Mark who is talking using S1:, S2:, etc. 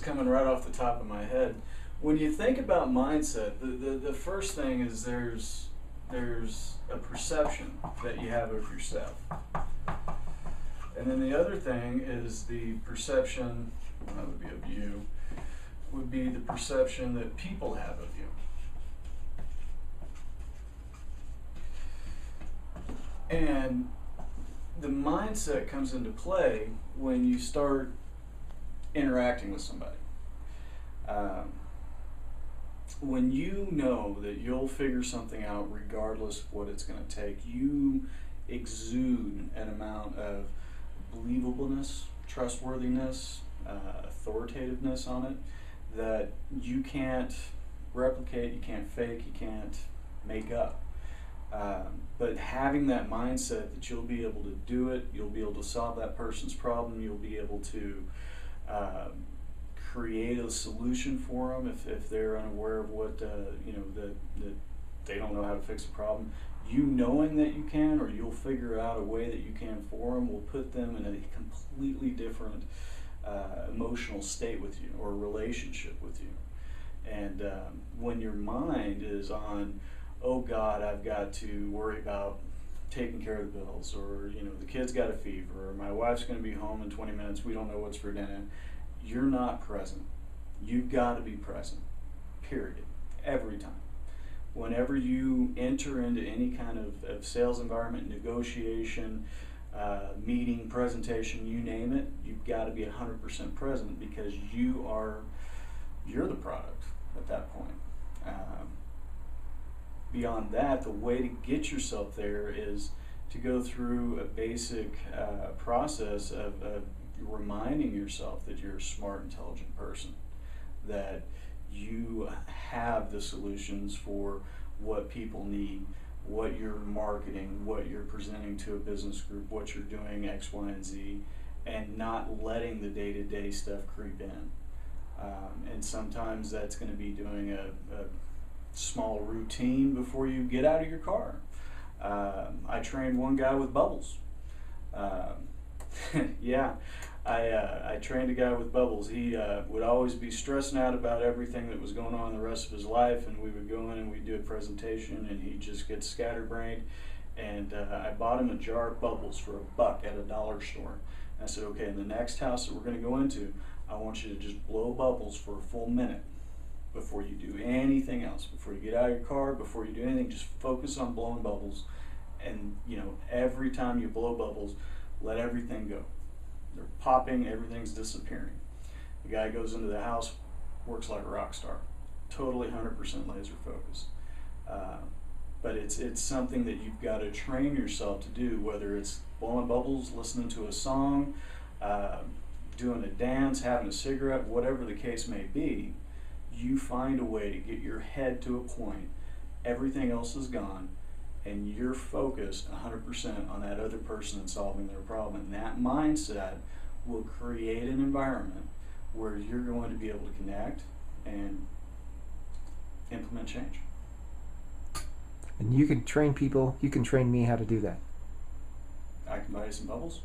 S1: coming right off the top of my head. When you think about mindset, the first thing is there's a perception that you have of yourself. And then the other thing is the perception, that would be of you, would be the perception that people have of you. And the mindset comes into play when you start interacting with somebody. When you know that you'll figure something out regardless of what it's going to take, you exude an amount of believableness, trustworthiness, authoritativeness on it that you can't replicate, you can't fake, you can't make up. But having that mindset that you'll be able to do it, you'll be able to solve that person's problem, you'll be able to create a solution for them if they're unaware of what, that they don't know how to fix a problem. You knowing that you can, or you'll figure out a way that you can for them, will put them in a completely different emotional state with you or relationship with you. And when your mind is on, oh God, I've got to worry about taking care of the bills, or the kid's got a fever, or my wife's going to be home in 20 minutes, we don't know what's for dinner, you're not present. You've got to be present, period, every time. Whenever you enter into any kind of sales environment, negotiation, meeting, presentation, you name it, you've got to be 100% present, because you're the product at that point. Beyond that, the way to get yourself there is to go through a basic process of reminding yourself that you're a smart, intelligent person, that you have the solutions for what people need, what you're marketing, what you're presenting to a business group, what you're doing X, Y, and Z, and not letting the day-to-day stuff creep in. And sometimes that's going to be doing a small routine before you get out of your car. I trained one guy with bubbles. Yeah, I trained a guy with bubbles. He would always be stressing out about everything that was going on in the rest of his life, and we would go in and we'd do a presentation, and he'd just get scatterbrained. And I bought him a jar of bubbles for $1 at a dollar store. And I said, okay, in the next house that we're going to go into, I want you to just blow bubbles for a full minute before you do anything else. Before you get out of your car, before you do anything, just focus on blowing bubbles. And every time you blow bubbles, let everything go. They're popping, everything's disappearing. The guy goes into the house, works like a rock star, totally 100% laser focused. But it's something that you've got to train yourself to do, whether it's blowing bubbles, listening to a song, doing a dance, having a cigarette, whatever the case may be. You find a way to get your head to a point, everything else is gone, and you're focused 100% on that other person and solving their problem. And that mindset will create an environment where you're going to be able to connect and implement change.
S2: And you can train people, you can train me how to do that.
S1: I can buy you some bubbles.